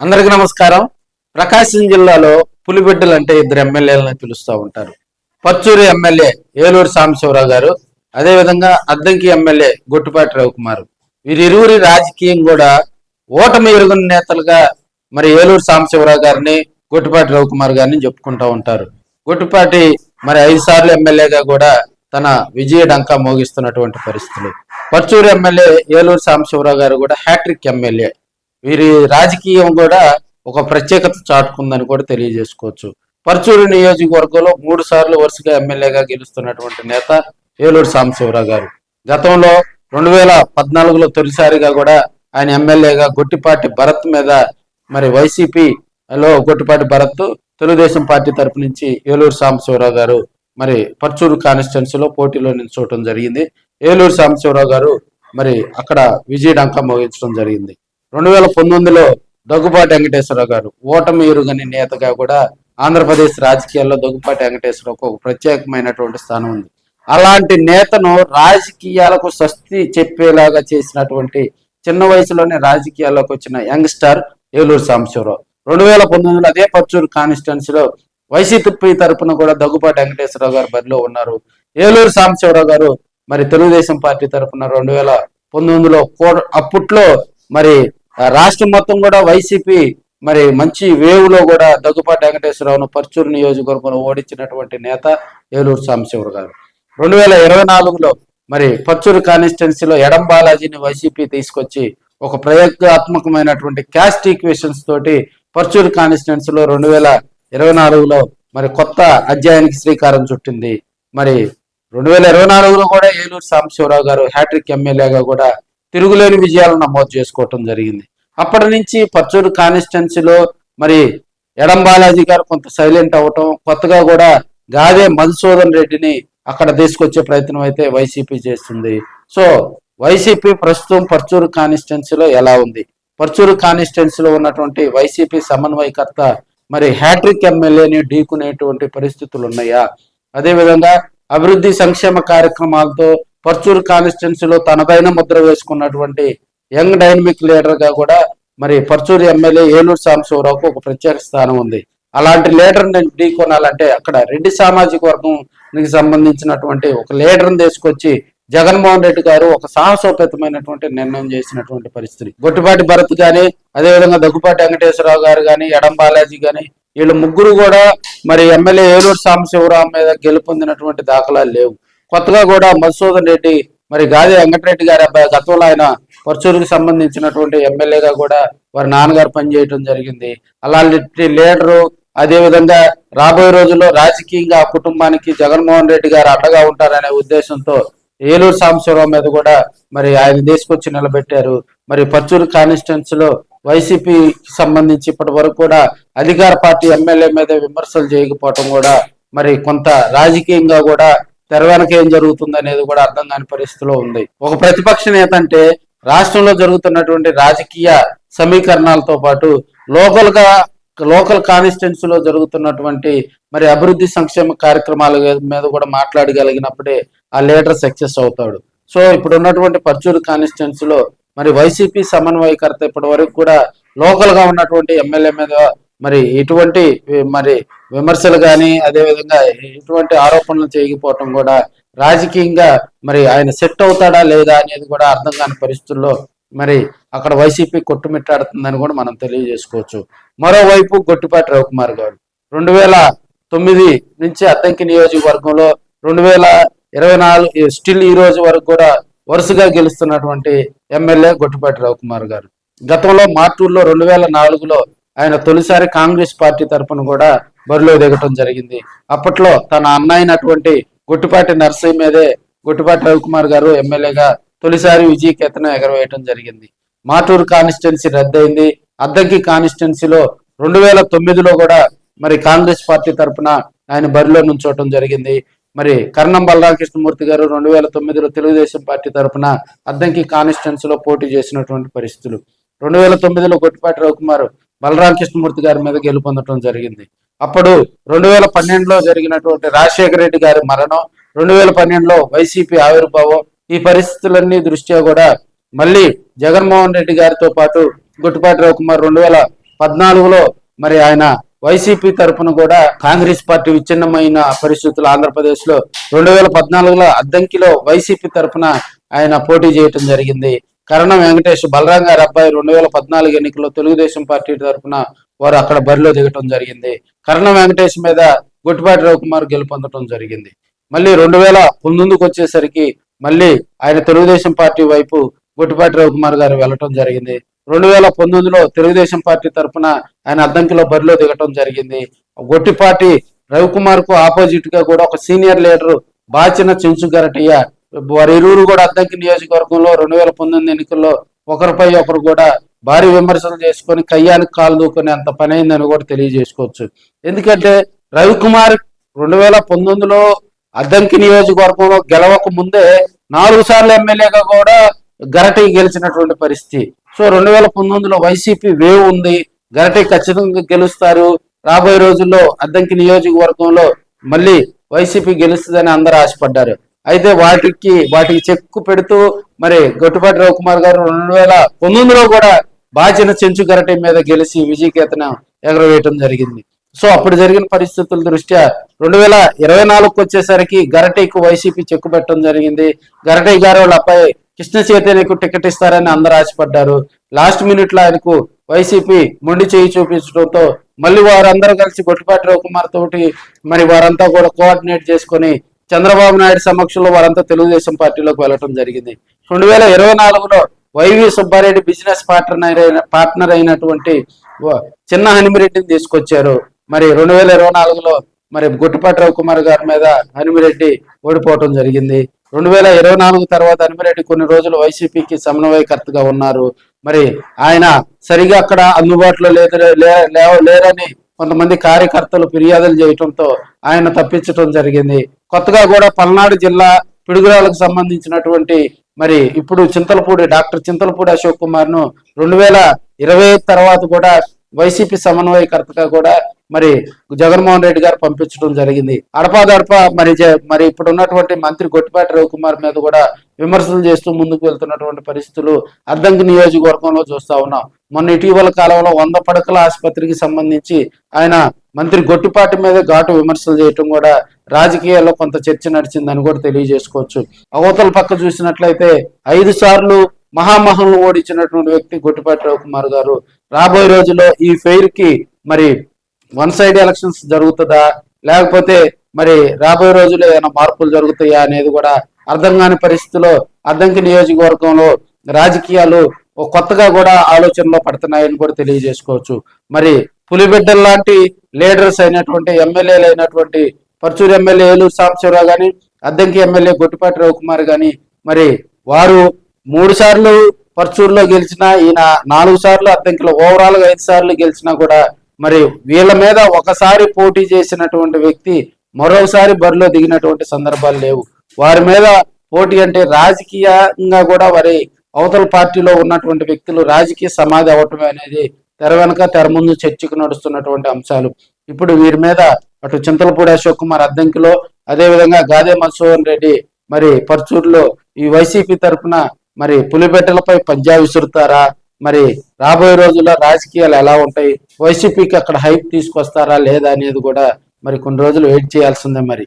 అందరికీ నమస్కారం. ప్రకాశం జిల్లాలో పులిబిడ్డలు అంటే ఇద్దరు ఎమ్మెల్యేలను పిలుస్తూ ఉంటారు. పర్చూరు ఎమ్మెల్యే ఏలూరు సాంబశివరావు గారు, అదేవిధంగా అద్దంకి ఎమ్మెల్యే గొట్టిపాటి రవికుమార్. వీరిరువురి రాజకీయం కూడా ఓటమి ఎరుగుని నేతలుగా మరి ఏలూరు సాంబశివరావు గారిని, గొట్టిపాటి రవికుమార్ గారిని చెప్పుకుంటూ ఉంటారు. గొట్టిపాటి మరి 5 సార్లు ఎమ్మెల్యేగా కూడా తన విజయ డంకా మోగిస్తున్నటువంటి పరిస్థితులు. పర్చూరు ఎమ్మెల్యే ఏలూరు సాంబశివరావు గారు కూడా హ్యాట్రిక్ ఎమ్మెల్యే. వీరి రాజకీయం కూడా ఒక ప్రత్యేకత చాటుకుందని కూడా తెలియజేసుకోవచ్చు. పర్చూరు నియోజకవర్గంలో 3 సార్లు వరుసగా ఎమ్మెల్యేగా గెలుస్తున్నటువంటి నేత ఏలూరు సాంబశివరావు గారు. గతంలో 2014లో తొలిసారిగా కూడా ఆయన ఎమ్మెల్యేగా గొట్టిపాటి భరత్ మీద మరి వైసీపీలో గొట్టిపాటి భరత్, తెలుగుదేశం పార్టీ తరపు నుంచి ఏలూరు సాంబశివరావు గారు మరి పర్చూరు కాన్స్టిట్యున్సీలో పోటీలో నిల్చోవటం జరిగింది. ఏలూరు సాంబశివరావు గారు మరి అక్కడ విజయ డంకా మోగించడం జరిగింది. 2019లో దగ్గుపాటి వెంకటేశ్వరరావు గారు ఓటమి ఎరుగని నేతగా కూడా ఆంధ్రప్రదేశ్ రాజకీయాల్లో దగ్గుపాటి వెంకటేశ్వరరావుకు ఒక ప్రత్యేకమైనటువంటి స్థానం ఉంది. అలాంటి నేతను రాజకీయాలకు స్వస్తి చెప్పేలాగా చేసినటువంటి చిన్న వయసులోనే రాజకీయాల్లోకి వచ్చిన యంగ్స్టార్ ఏలూరు సాంబశివరావు. 2019లో అదే పర్చూరు కాన్స్టిట్యున్సీలో వైసీపీ తరపున కూడా దగ్గుపాటి వెంకటేశ్వరరావు గారు బరిలో ఉన్నారు. ఏలూరు సాంబశివరావు గారు మరి తెలుగుదేశం పార్టీ తరపున 2019లో అప్పట్లో మరి రాష్ట్రం మొత్తం కూడా వైసీపీ మరి మంచి వేవ్ లో కూడా దగ్గుపాటి వెంకటేశ్వరరావును పర్చూరు నియోజకవర్గంలో ఓడించినటువంటి నేత ఏలూరు సాంబశివరావు గారు. 2024లో మరి పర్చూరు కాన్స్టిట్యున్సీలో ఎడం బాలాజీని వైసీపీ తీసుకొచ్చి ఒక ప్రయోగాత్మకమైనటువంటి క్యాస్ట్ ఈక్వేషన్స్ తోటి పర్చూరు కాన్స్టిట్యున్సీలో 2024లో మరి కొత్త అధ్యాయానికి శ్రీకారం చుట్టింది. మరి 2024లో కూడా ఏలూరు సాంబశివరావు గారు హ్యాట్రిక్ ఎమ్మెల్యేగా కూడా తిరుగులేని విజయాలను నమోదు చేసుకోవటం జరిగింది. అప్పటి నుంచి పర్చూరు కాన్స్టిట్యున్సీలో మరి ఎడం బాలాజీ గారు కొంత సైలెంట్ అవ్వటం, కొత్తగా కూడా గాదే మధుసూదన్ రెడ్డిని అక్కడ తీసుకొచ్చే ప్రయత్నం అయితే వైసీపీ చేస్తుంది. సో వైసీపీ ప్రస్తుతం పర్చూరు కాన్స్టిట్యున్సీలో ఎలా ఉంది, పర్చూరు కాన్స్టిట్యున్సీలో ఉన్నటువంటి వైసీపీ సమన్వయకర్త మరి హ్యాట్రిక్ ఎమ్మెల్యేని ఢీకునేటువంటి పరిస్థితులు ఉన్నాయా? అదేవిధంగా అభివృద్ధి సంక్షేమ కార్యక్రమాలతో పర్చూరు కాన్స్టిట్యున్సీలో తనదైన ముద్ర వేసుకున్నటువంటి యంగ్ డైనమిక్ లీడర్ గా కూడా మరి పర్చూరు ఎమ్మెల్యే ఏలూరు సాంబశివరావుకు ఒక ప్రత్యేక స్థానం ఉంది. అలాంటి లీడర్ని ఢీకొనాలంటే అక్కడ రెడ్డి సామాజిక వర్గానికి సంబంధించినటువంటి ఒక లీడర్ని తీసుకొచ్చి జగన్మోహన్ రెడ్డి గారు ఒక సాహసోపేతమైనటువంటి నిర్ణయం చేసినటువంటి పరిస్థితి. గొట్టిపాటి భరత్ గాని, అదేవిధంగా దగ్గుపాటి వెంకటేశ్వరరావు గారు కానీ, ఎడం బాలాజీ గాని, వీళ్ళు ముగ్గురు కూడా మరి ఎమ్మెల్యే ఏలూరు సాంబశివరావు మీద గెలుపొందినటువంటి దాఖలాలు లేవు. కొత్తగా కూడా మధుసూదన్ రెడ్డి మరి గాది వెంకటరెడ్డి గారి అబ్బాయి, గతంలో ఆయన పర్చూరుకి సంబంధించినటువంటి ఎమ్మెల్యేగా కూడా వారి నాన్నగారు పనిచేయటం జరిగింది. అలాంటి లీడరు అదేవిధంగా రాబోయే రోజుల్లో రాజకీయంగా ఆ కుటుంబానికి జగన్మోహన్ రెడ్డి గారు అండగా ఉంటారనే ఉద్దేశంతో ఏలూరు సాంబశివరావు మీద కూడా మరి ఆయన తీసుకొచ్చి నిలబెట్టారు. మరి పర్చూరు కాన్స్టిట్యున్సీలో వైసీపీకి సంబంధించి ఇప్పటి వరకు కూడా అధికార పార్టీ ఎమ్మెల్యే మీద విమర్శలు చేయకపోవటం కూడా మరి కొంత రాజకీయంగా కూడా తెర వెనక ఏం జరుగుతుంది అనేది కూడా అర్థం కాని పరిస్థితిలో ఉంది. ఒక ప్రతిపక్ష నేత అంటే రాష్ట్రంలో జరుగుతున్నటువంటి రాజకీయ సమీకరణాలతో పాటు లోకల్ కాన్స్టిట్యున్సీలో జరుగుతున్నటువంటి మరి అభివృద్ధి సంక్షేమ కార్యక్రమాల మీద కూడా మాట్లాడగలిగినప్పుడే ఆ లీడర్ సక్సెస్ అవుతాడు. సో ఇప్పుడు ఉన్నటువంటి పర్చూరు కాన్స్టిట్యున్సీలో మరి వైసీపీ సమన్వయకర్త ఇప్పటి వరకు కూడా లోకల్ గా ఉన్నటువంటి ఎమ్మెల్యే మీద మరి ఎటువంటి మరి విమర్శలు కానీ, అదేవిధంగా ఎటువంటి ఆరోపణలు చేయకపోవటం కూడా రాజకీయంగా మరి ఆయన సెట్ అవుతాడా లేదా అనేది కూడా అర్థం కాని పరిస్థితుల్లో మరి అక్కడ వైసీపీ కొట్టుమిట్టాడుతుందని కూడా మనం తెలియజేసుకోవచ్చు. మరోవైపు గొట్టిపాటి రవికుమార్ గారు 2009 నుంచి అద్దంకి నియోజకవర్గంలో 2024 స్టిల్ ఈ రోజు వరకు కూడా వరుసగా గెలుస్తున్నటువంటి ఎమ్మెల్యే గొట్టిపాటి రవికుమార్ గారు. గతంలో మార్టూరులో 2004లో ఆయన తొలిసారి కాంగ్రెస్ పార్టీ తరఫున కూడా బరిలో దిగటం జరిగింది. అప్పట్లో తన అన్నైనటువంటి గొట్టిపాటి నర్సయ్య మీదే గొట్టిపాటి రవికుమార్ గారు ఎమ్మెల్యేగా తొలిసారి విజయకేతనం ఎగరవేయటం జరిగింది. మాటూరు కాన్స్టిట్యున్సీ రద్దయింది. అద్దంకి కాన్స్టిట్యున్సీలో 2009లో కూడా మరి కాంగ్రెస్ పార్టీ తరఫున ఆయన బరిలో నుంచోవటం జరిగింది. మరి కర్ణం బలరామకృష్ణమూర్తి గారు 2009లో తెలుగుదేశం పార్టీ తరఫున అద్దంకి కాన్స్టిట్యున్సీలో పోటీ చేసినటువంటి పరిస్థితులు. 2009లో గొట్టిపాటి రవికుమార్ బలరామకృష్ణమూర్తి గారి మీద గెలుపొందడం జరిగింది. అప్పుడు 2012లో జరిగినటువంటి రాజశేఖర రెడ్డి గారి మరణం, 2012లో వైసీపీ ఆవిర్భావం, ఈ పరిస్థితులన్నీ దృష్ట్యా కూడా మళ్ళీ జగన్మోహన్ రెడ్డి గారితో పాటు గొట్టిపాటి రవికుమార్ 2014లో మరి ఆయన వైసీపీ తరఫున కూడా కాంగ్రెస్ పార్టీ విచ్ఛిన్నమైన పరిస్థితులు ఆంధ్రప్రదేశ్ లో 2014లో అద్దంకిలో వైసీపీ తరఫున ఆయన పోటీ చేయటం జరిగింది. కరణం వెంకటేష్ బలరాం గారి అబ్బాయి 2014 ఎన్నికల్లో తెలుగుదేశం పార్టీ తరఫున వారు అక్కడ బరిలో దిగటం జరిగింది. కరణం వెంకటేష్ మీద గొట్టిపాటి రవికుమార్ గెలుపొందడం జరిగింది. మళ్ళీ 2019కి వచ్చేసరికి మళ్ళీ ఆయన తెలుగుదేశం పార్టీ వైపు గొట్టిపాటి రవికుమార్ గారు వెళ్ళటం జరిగింది. 2019లో తెలుగుదేశం పార్టీ తరఫున ఆయన అద్దంకిలో బరిలో దిగటం జరిగింది. గొట్టిపాటి రవికుమార్ కు ఆపోజిట్ గా కూడా ఒక సీనియర్ లీడర్ బాచిన చెంచు గరటయ్య వారి ఇరువురు కూడా అద్దంకి నియోజకవర్గంలో 2019 ఎన్నికల్లో ఒకరిపై ఒకరు కూడా భారీ విమర్శలు చేసుకొని కయ్యానికి కాలు దూకునే అంత పని అయిందని కూడా తెలియజేసుకోవచ్చు. ఎందుకంటే రవికుమార్ 2019లో అద్దంకి నియోజకవర్గంలో గెలవక ముందే 4 సార్లు ఎమ్మెల్యేగా కూడా గరటి గెలిచినటువంటి పరిస్థితి. సో 2019లో వైసీపీ వేవ్ ఉంది, గరటి ఖచ్చితంగా గెలుస్తారు, రాబోయే రోజుల్లో అద్దంకి నియోజకవర్గంలో మళ్ళీ వైసీపీ గెలుస్తుందని అందరూ ఆశపడ్డారు. అయితే వాటికి చెక్కు పెడుతూ మరి గొట్టిపాటి రవికుమార్ గారు 2019లో కూడా బాచిన చెంచు గరటి మీద గెలిచి విజయకేతన ఎగరవేయటం జరిగింది. సో అప్పుడు జరిగిన పరిస్థితుల దృష్ట్యా 2024కు వచ్చేసరికి గరటికు వైసీపీ చెక్కు పెట్టడం జరిగింది. గరటి గారు వాళ్ళ అబ్బాయి కృష్ణ చైతన్యకు టికెట్ ఇస్తారని అందరూ ఆశపడ్డారు. లాస్ట్ మినిట్ లో ఆయనకు వైసీపీ మొండి చేయి చూపించడంతో మళ్ళీ వారందరూ కలిసి గొట్టిపాటి రవికుమార్ తోటి మరి వారంతా కూడా కోఆర్డినేట్ చేసుకొని చంద్రబాబు నాయుడు సమక్షంలో వారంతా తెలుగుదేశం పార్టీలోకి వెళ్ళటం జరిగింది. 2024లో వైవి సుబ్బారెడ్డి బిజినెస్ పార్ట్నర్ అయినటువంటి చిన్న హనుమిరెడ్డిని తీసుకొచ్చారు. మరి 2024లో మరి గొట్టిపాటి రవికుమార్ గారి మీద హనుమిరెడ్డి ఓడిపోవటం జరిగింది. 2024 తర్వాత హనుమిరెడ్డి కొన్ని రోజులు వైసీపీకి సమన్వయకర్తగా ఉన్నారు. మరి ఆయన సరిగా అక్కడ అందుబాటులో లేరని కొంతమంది కార్యకర్తలు ఫిర్యాదులు చేయటంతో ఆయన తప్పించడం జరిగింది. కొత్తగా కూడా పల్నాడు జిల్లా పిడుగురాలకు సంబంధించినటువంటి మరి ఇప్పుడు డాక్టర్ చింతలపూడి అశోక్ కుమార్ ను 2020 తర్వాత కూడా వైసీపీ సమన్వయకర్తగా కూడా మరి జగన్మోహన్ రెడ్డి గారు పంపించడం జరిగింది. అడపాదడప మరి ఇప్పుడు ఉన్నటువంటి మంత్రి గొట్టిపాటి రవికుమార్ మీద కూడా విమర్శలు చేస్తూ ముందుకు వెళ్తున్నటువంటి పరిస్థితులు అద్దంకి నియోజకవర్గంలో చూస్తా ఉన్నాం. మొన్న ఇటీవల కాలంలో 100 పడకల ఆసుపత్రికి సంబంధించి ఆయన మంత్రి గొట్టిపాటి మీద ఘాటు విమర్శలు చేయటం కూడా రాజకీయాల్లో కొంత చర్చ నడిచిందని కూడా తెలియజేసుకోవచ్చు. అవతల పక్క చూసినట్లయితే 5 సార్లు మహామహంలో ఓడించినటువంటి వ్యక్తి గొట్టిపాటి రవికుమార్ గారు రాబోయే రోజుల్లో ఈ ఫెయిర్ కి మరి 1 సైడ్ ఎలక్షన్స్ జరుగుతుందా, లేకపోతే మరి రాబోయే రోజుల్లో ఏమైనా మార్పులు జరుగుతాయా అనేది కూడా అర్థం కాని పరిస్థితిలో అద్దంకి నియోజకవర్గంలో రాజకీయాలు కొత్తగా కూడా ఆలోచనలో పడుతున్నాయని కూడా తెలియజేసుకోవచ్చు. మరి పులిబిడ్డల్ లాంటి లీడర్స్ అయినటువంటి ఎమ్మెల్యేలు అయినటువంటి పర్చూరు ఎమ్మెల్యే ఏలూరు సాంబశివరావు గాని, అద్దంకి ఎమ్మెల్యే గొట్టిపాటి రవికుమార్ గాని మరి వారు 3 సార్లు పర్చూరులో గెలిచినా, ఈయన 4 సార్లు అద్దంకిలో ఓవరాల్ గా 5 సార్లు గెలిచినా కూడా మరి వీళ్ళ మీద ఒకసారి పోటీ చేసినటువంటి వ్యక్తి మరోసారి బరిలో దిగినటువంటి సందర్భాలు లేవు. వారి మీద పోటీ అంటే రాజకీయంగా కూడా వారి అవతల పార్టీలో ఉన్నటువంటి వ్యక్తులు రాజకీయ సమాధి అవటమే అనేది తెర వెనక తెర ముందు చర్చకు నడుస్తున్నటువంటి అంశాలు. ఇప్పుడు వీరి మీద అటు చింతలపూడి అశోక్ కుమార్ అద్దంకిలో, అదేవిధంగా గాదే మధుసూదన్ రెడ్డి మరి పర్చూరులో ఈ వైసీపీ తరఫున మరి పులిబెట్టలపై పంజా విసురుతారా, మరి రాబోయే రోజుల్లో రాజకీయాలు ఎలా ఉంటాయి, వైసీపీకి అక్కడ హైప్ తీసుకొస్తారా లేదా అనేది కూడా మరి కొన్ని రోజులు వెయిట్ చేయాల్సిందే మరి.